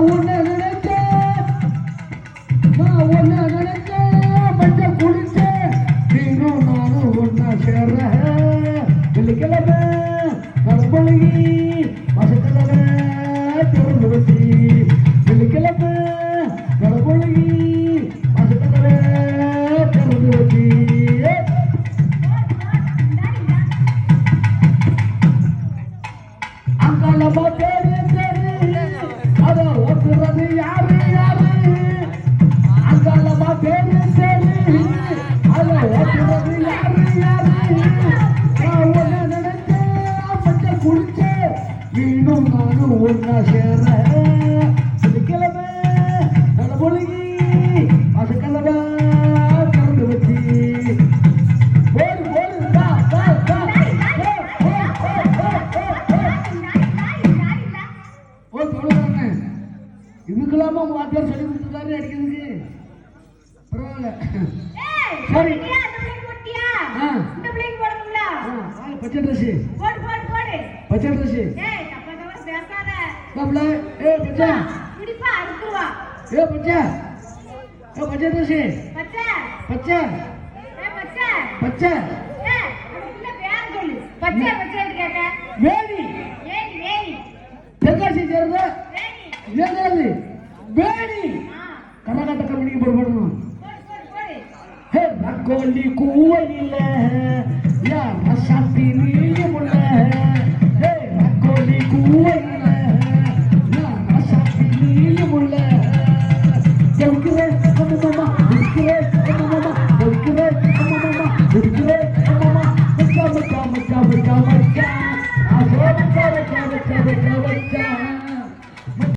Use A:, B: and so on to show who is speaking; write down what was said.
A: உன்னை நினைச்சேன் நான் உன்னை நினைச்சேன் மஞ்சள் குளிச்சேன் நீனும் நானும் ஒன்னா சேர்ற வெள்ளிக்கிழமை மரபொழுகி மசக்கிழமை திறந்து வச்சு வெள்ளிக்கிழமை மரபொழுகி மசக்கிழமை திறந்து வச்சு அங்காளமா பேரு பேரு அத ஓட்டுறது யாரு யாரு அங்காளமா பேரு பேரு அத ஓட்டுறது யாரு யாரு நான் உன்னை நினைச்சேன் மஞ்சள் குளிச்சேன் நீனும் நானும் ஒன்னா சேர வெள்ளிக்கிழமை மரபொழுகி மசக்கிழமை திறந்து வச்சு இதுக்கெல்லாம உங்க வாத்தியார் சொல்லி கொடுத்துருக்காரு அடிக்கிறதுக்கு பரவாயில்ல சரி பச்சை ட்ரெஸ் பச்சை ட்ரெஸ் பாப்ல ஏ பச்சை ஏ பச்சை ஏ பச்சை ட்ரெஸ் பச்சை பச்சை வேணி தென்காசி சேர்ந்த ஏதாவது வேணி கரகாட்ட கம்பெனிக்கு போடணும் கோழி கூவையில் யார்